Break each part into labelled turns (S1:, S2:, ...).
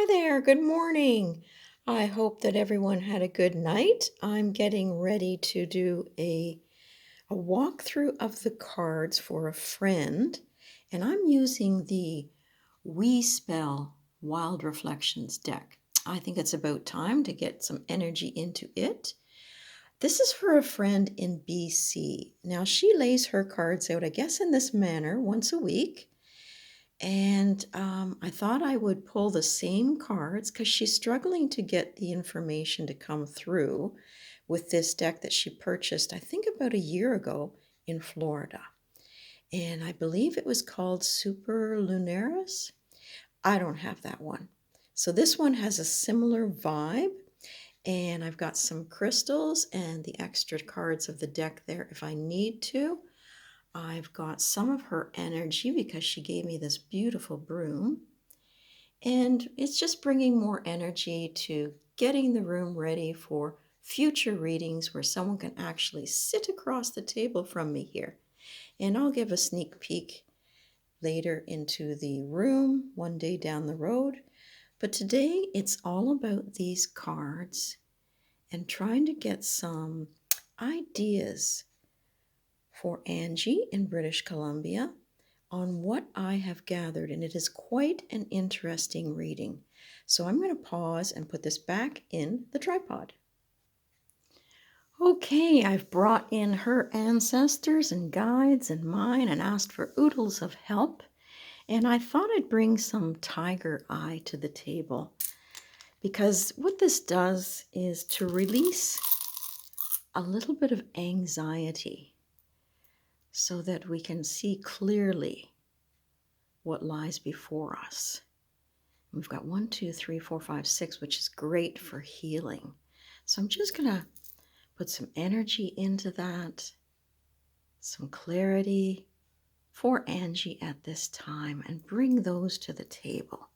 S1: Hi there, good morning. I hope that everyone had a good night. I'm getting ready to do a walkthrough of the cards for a friend, and I'm using the We Spell Wild Reflections deck. I think it's about time to get some energy into it. This is for a friend in BC. Now, she lays her cards out, I guess, in this manner once a week. And I thought I would pull the same cards because she's struggling to get the information to come through with this deck that she purchased, I think, about a year ago in Florida. And I believe it was called Superlunaris. I don't have that one. So this one has a similar vibe. And I've got some crystals and the extra cards of the deck there if I need to. I've got some of her energy because she gave me this beautiful broom. And it's just bringing more energy to getting the room ready for future readings where someone can actually sit across the table from me here. And I'll give a sneak peek later into the room one day down the road. But today it's all about these cards and trying to get some ideas for Angie in British Columbia on what I have gathered, and it is quite an interesting reading. So I'm going to pause and put this back in the tripod. Okay, I've brought in her ancestors and guides and mine and asked for oodles of help, and I thought I'd bring some tiger eye to the table because what this does is to release a little bit of anxiety so that we can see clearly what lies before us. We've got 1, 2, 3, 4, 5, 6, which is great for healing. So I'm just going to put some energy into that, some clarity for Angie at this time, and bring those to the table.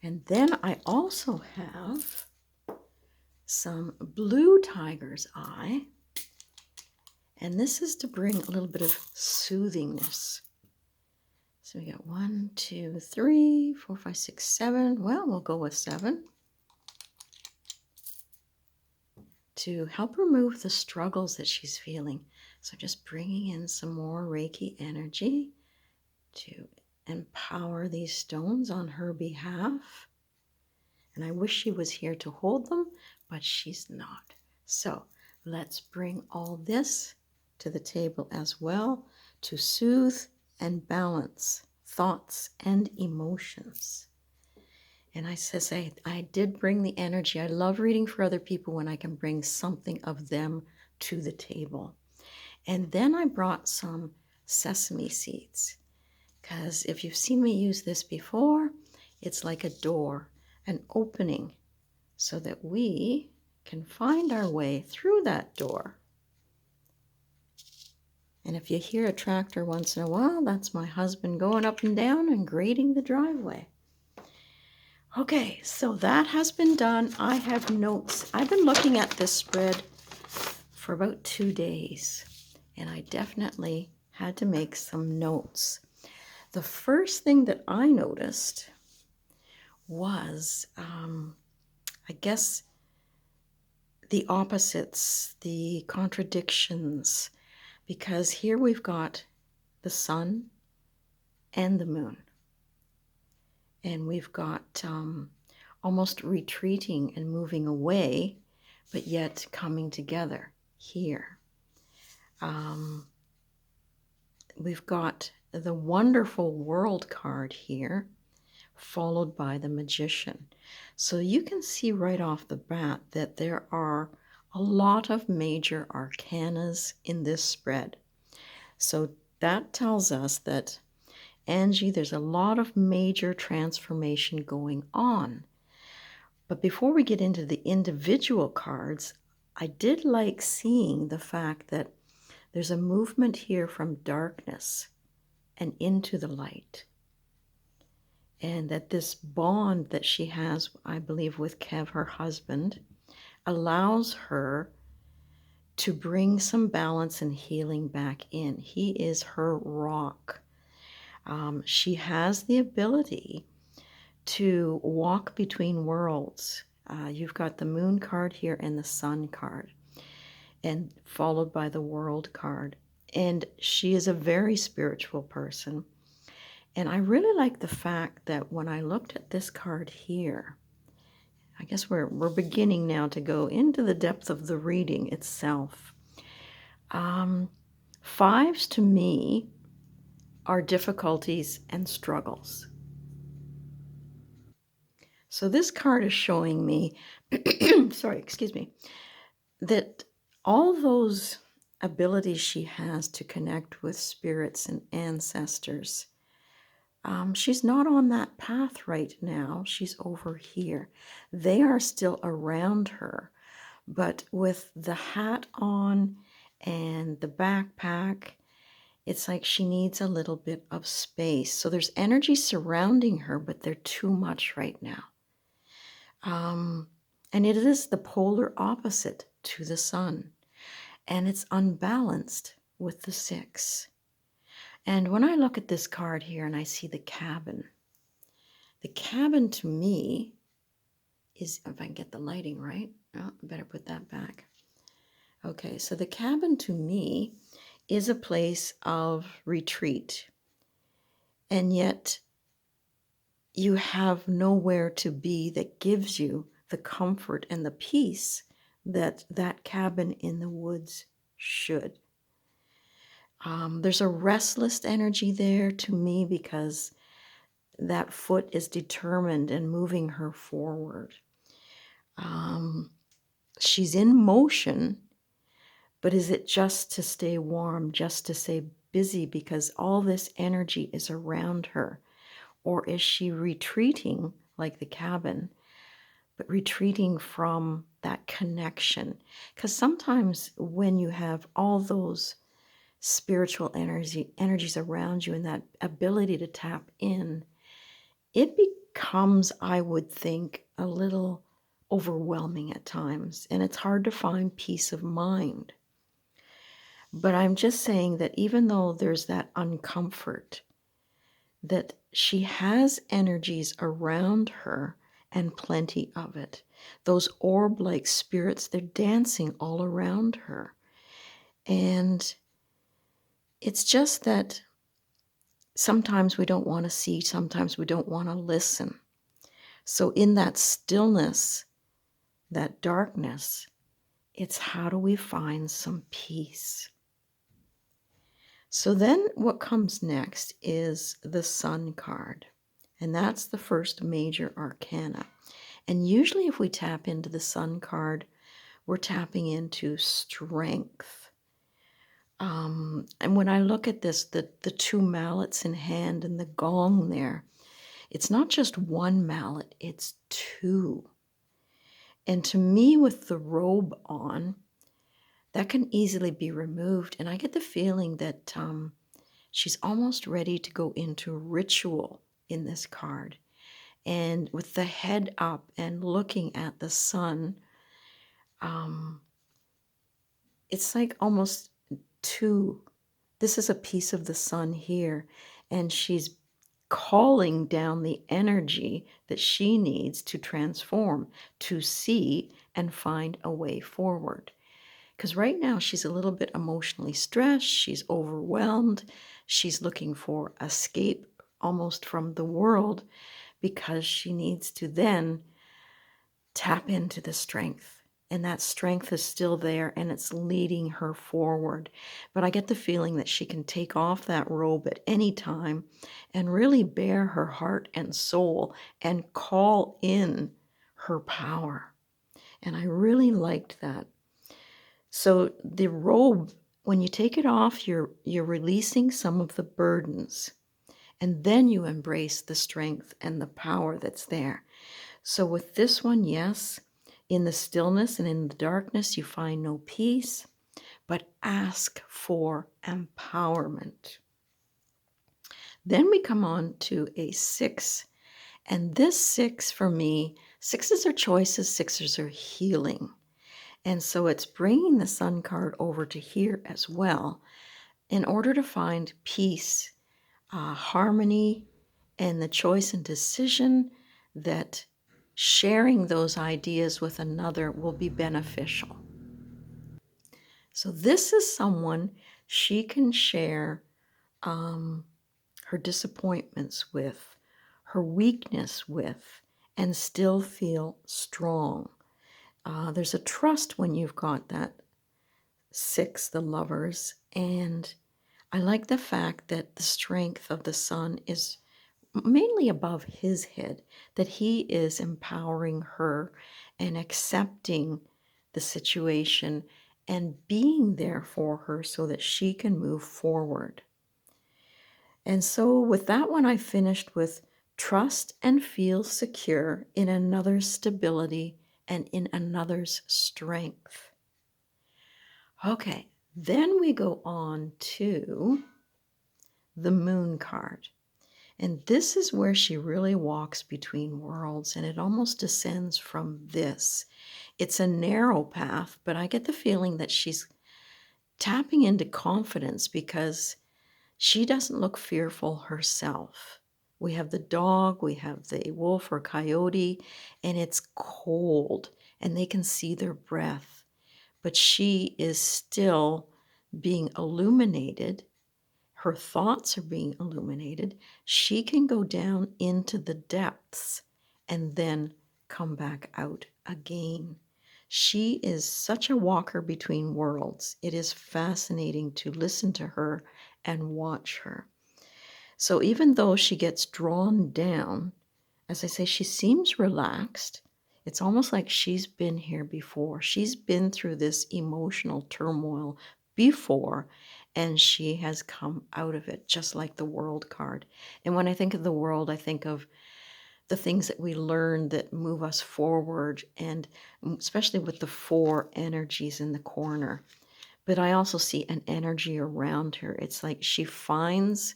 S1: And then I also have some blue tiger's eye. And this is to bring a little bit of soothingness. So we got 1, 2, 3, 4, 5, 6, 7. Well, we'll go with 7. To help remove the struggles that she's feeling. So just bringing in some more Reiki energy to empower these stones on her behalf. And I wish she was here to hold them, but she's not. So let's bring all this to the table as well to soothe and balance thoughts and emotions. And I did bring the energy. I love reading for other people when I can bring something of them to the table. And then I brought some sesame seeds because if you've seen me use this before, it's like a door, an opening so that we can find our way through that door. And if you hear a tractor once in a while, that's my husband going up and down and grading the driveway. Okay, so that has been done. I have notes. I've been looking at this spread for about 2 days, and I definitely had to make some notes. The first thing that I noticed was, I guess, the opposites, the contradictions, because here we've got the sun and the moon. And we've got almost retreating and moving away, but yet coming together here. We've got the wonderful world card here, followed by the magician. So you can see right off the bat that there are a lot of major arcanas in this spread. So that tells us that, Angie, there's a lot of major transformation going on. But before we get into the individual cards, I did like seeing the fact that there's a movement here from darkness and into the light. And that this bond that she has, I believe, with Kev, her husband, allows her to bring some balance and healing back in. He is her rock. She has the ability to walk between worlds. You've got the moon card here and the sun card, and followed by the world card. And she is a very spiritual person. And I really like the fact that when I looked at this card here, I guess we're beginning now to go into the depth of the reading itself. Fives to me are difficulties and struggles. So this card is showing me, sorry, excuse me, that all those abilities she has to connect with spirits and ancestors, she's not on that path right now. She's over here. They are still around her, but with the hat on and the backpack, it's like she needs a little bit of space. So there's energy surrounding her, but they're too much right now. And it is the polar opposite to the sun, and it's unbalanced with the 6. And when I look at this card here and I see the cabin to me is, if I can get the lighting right, oh, I better put that back. Okay, so the cabin to me is a place of retreat, and yet you have nowhere to be that gives you the comfort and the peace that that cabin in the woods should. There's a restless energy there to me because that foot is determined and moving her forward. She's in motion, but is it just to stay warm, just to stay busy because all this energy is around her? Or is she retreating like the cabin, but retreating from that connection? Because sometimes when you have all those spiritual energies around you and that ability to tap in, it becomes, I would think, a little overwhelming at times, and it's hard to find peace of mind. But I'm just saying that even though there's that uncomfort, that she has energies around her and plenty of it. Those orb-like spirits, they're dancing all around her. And it's just that sometimes we don't want to see, sometimes we don't want to listen. So in that stillness, that darkness, it's how do we find some peace? So then what comes next is the Sun card, and that's the first major arcana. And usually if we tap into the Sun card, we're tapping into strength. And when I look at this, the 2 mallets in hand and the gong there, it's not just 1 mallet, it's 2. And to me, with the robe on, that can easily be removed. And I get the feeling that she's almost ready to go into ritual in this card. And with the head up and looking at the sun, it's like almost 2. This is a piece of the sun here, and she's calling down the energy that she needs to transform, to see and find a way forward. Because right now she's a little bit emotionally stressed, she's overwhelmed, she's looking for escape almost from the world because she needs to then tap into the strength. And that strength is still there and it's leading her forward. But I get the feeling that she can take off that robe at any time and really bare her heart and soul and call in her power. And I really liked that. So the robe, when you take it off, you're releasing some of the burdens, and then you embrace the strength and the power that's there. So with this one, yes, in the stillness and in the darkness, you find no peace, but ask for empowerment. Then we come on to a 6, and this 6 for me, 6s are choices, 6s are healing. And so it's bringing the Sun card over to here as well in order to find peace, harmony, and the choice and decision that sharing those ideas with another will be beneficial. So this is someone she can share her disappointments with, her weakness with, and still feel strong. There's a trust when you've got that 6, the Lovers, and I like the fact that the strength of the Sun is mainly above his head, that he is empowering her and accepting the situation and being there for her so that she can move forward. And so with that one, I finished with trust and feel secure in another's stability and in another's strength. Okay, then we go on to the Moon card. And this is where she really walks between worlds, and it almost descends from this. It's a narrow path, but I get the feeling that she's tapping into confidence because she doesn't look fearful herself. We have the dog, we have the wolf or coyote, and it's cold, and they can see their breath. But she is still being illuminated. Her thoughts are being illuminated. She can go down into the depths and then come back out again. She is such a walker between worlds. It is fascinating to listen to her and watch her. So even though she gets drawn down, as I say, she seems relaxed. It's almost like she's been here before. She's been through this emotional turmoil before, and she has come out of it, just like the World card. And when I think of the World, I think of the things that we learn that move us forward, and especially with the 4 energies in the corner. But I also see an energy around her. It's like she finds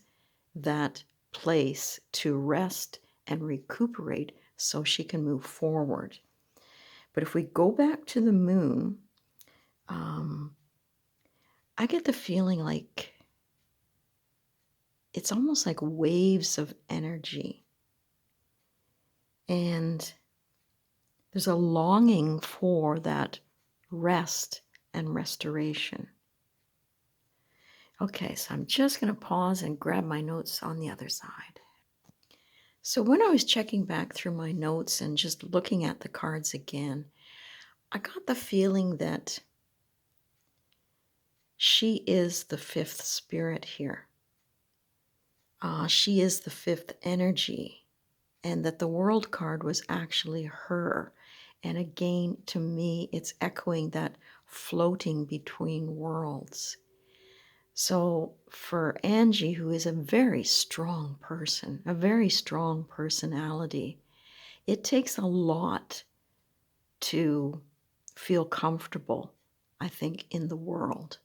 S1: that place to rest and recuperate so she can move forward. But if we go back to the Moon, I get the feeling like it's almost like waves of energy. And there's a longing for that rest and restoration. Okay, so I'm just going to pause and grab my notes on the other side. So when I was checking back through my notes and just looking at the cards again, I got the feeling that she is the 5th spirit here. She is the 5th energy, and that the World card was actually her. And again, to me, it's echoing that floating between worlds. So for Angie, who is a very strong person, a very strong personality, it takes a lot to feel comfortable, I think, in the world,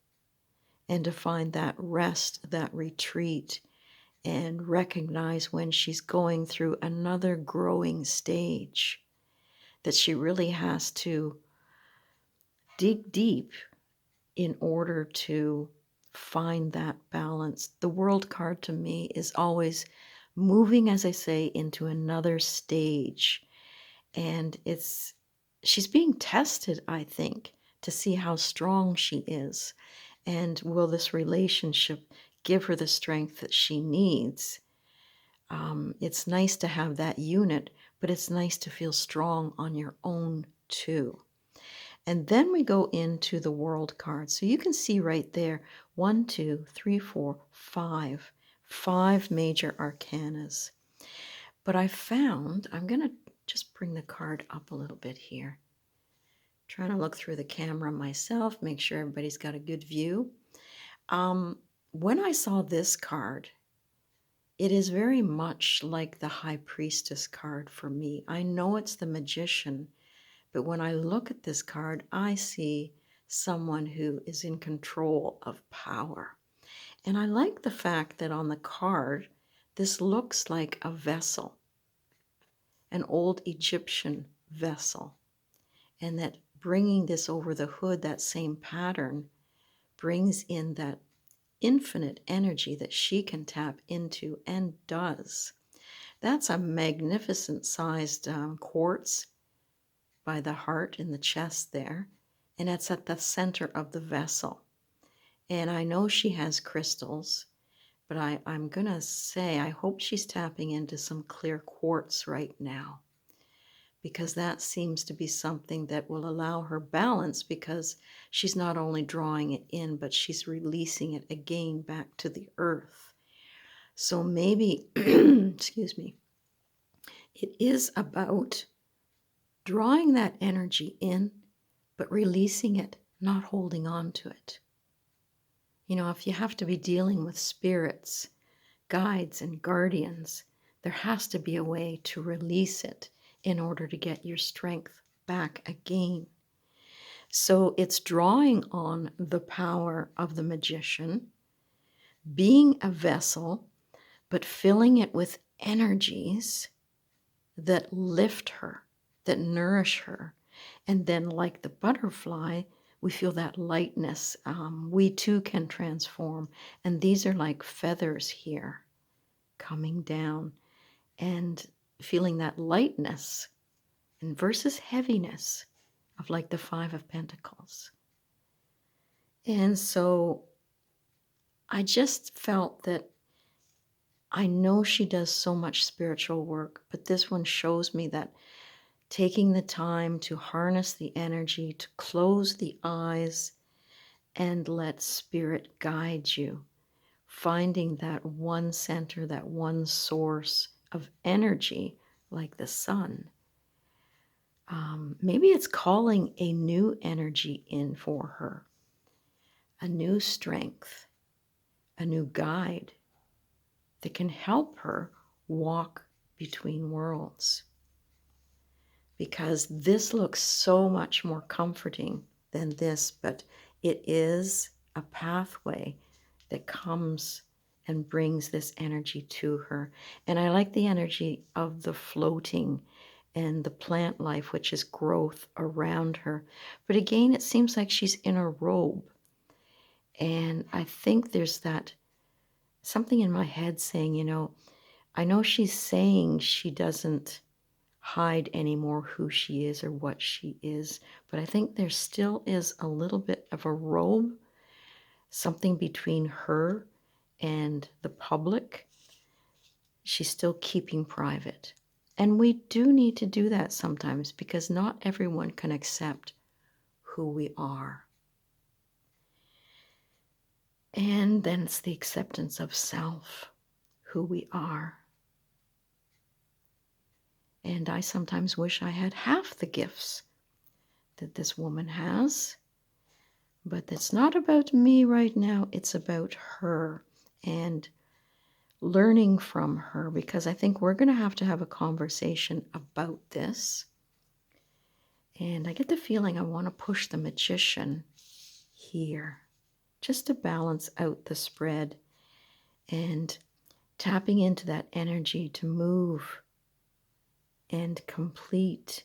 S1: and to find that rest, that retreat, and recognize when she's going through another growing stage that she really has to dig deep in order to find that balance. The World card to me is always moving, as I say, into another stage. And she's being tested, I think, to see how strong she is. And will this relationship give her the strength that she needs? It's nice to have that unit, but it's nice to feel strong on your own too. And then we go into the World card. So you can see right there, 1, 2, 3, 4, 5 major arcanas. But I found, I'm going to just bring the card up a little bit here. Trying to look through the camera myself, make sure everybody's got a good view. When I saw this card, it is very much like the High Priestess card for me. I know it's the Magician, but when I look at this card, I see someone who is in control of power. And I like the fact that on the card, this looks like a vessel, an old Egyptian vessel, and that bringing this over the hood, that same pattern brings in that infinite energy that she can tap into and does. That's a magnificent sized quartz by the heart in the chest there, and it's at the center of the vessel. And I know she has crystals, but I'm going to say I hope she's tapping into some clear quartz right now, because that seems to be something that will allow her balance, because she's not only drawing it in, but she's releasing it again back to the earth. So maybe, excuse me, it is about drawing that energy in, but releasing it, not holding on to it. You know, if you have to be dealing with spirits, guides, and guardians, there has to be a way to release it in order to get your strength back again. So it's drawing on the power of the magician, being a vessel, but filling it with energies that lift her, that nourish her. And then, like the butterfly, we feel that lightness. We too can transform. And these are like feathers here coming down and feeling that lightness and versus heaviness of like the Five of Pentacles. And so I just felt that I know she does so much spiritual work, but this one shows me that taking the time to harness the energy, to close the eyes and let spirit guide you, finding that one center, that one source of energy like the sun. Maybe it's calling a new energy in for her, a new strength, a new guide that can help her walk between worlds. Because this looks so much more comforting than this, but it is a pathway that comes and brings this energy to her. And I like the energy of the floating and the plant life, which is growth around her. But again, it seems like she's in a robe. And I think there's that something in my head saying, you know, I know she's saying she doesn't hide anymore who she is or what she is, but I think there still is a little bit of a robe, something between her and the public. She's still keeping private. And we do need to do that sometimes, because not everyone can accept who we are. And then it's the acceptance of self, who we are. And I sometimes wish I had half the gifts that this woman has. But it's not about me right now. It's about her and learning from her, because I think we're going to have a conversation about this. And I get the feeling I want to push the magician here just to balance out the spread and tapping into that energy to move and complete,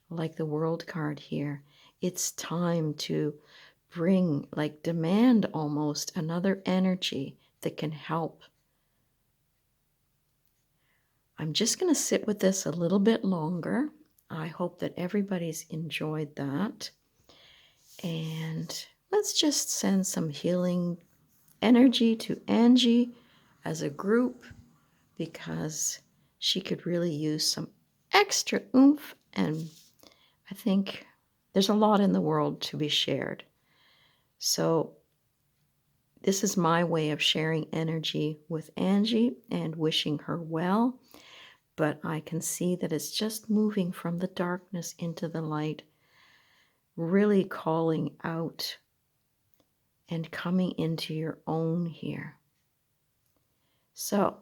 S1: like the World card here. It's time to bring, like demand almost, another energy that can help. I'm just going to sit with this a little bit longer. I hope that everybody's enjoyed that. And let's just send some healing energy to Angie as a group, because she could really use some extra oomph. And I think there's a lot in the world to be shared. So this is my way of sharing energy with Angie and wishing her well. But I can see that it's just moving from the darkness into the light, really calling out and coming into your own here. So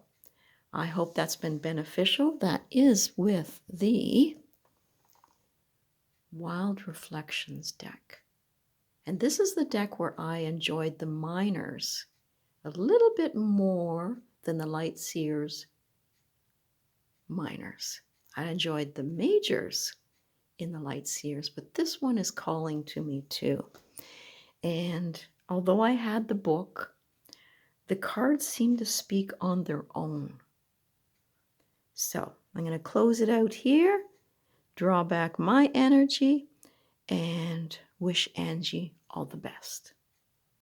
S1: I hope that's been beneficial. That is with the Wild Reflections deck. And this is the deck where I enjoyed the minors a little bit more than the Light Seers minors. I enjoyed the majors in the light seers, but this one is calling to me too. And although I had the book, the cards seem to speak on their own. So I'm going to close it out here, draw back my energy, and wish Angie all the best.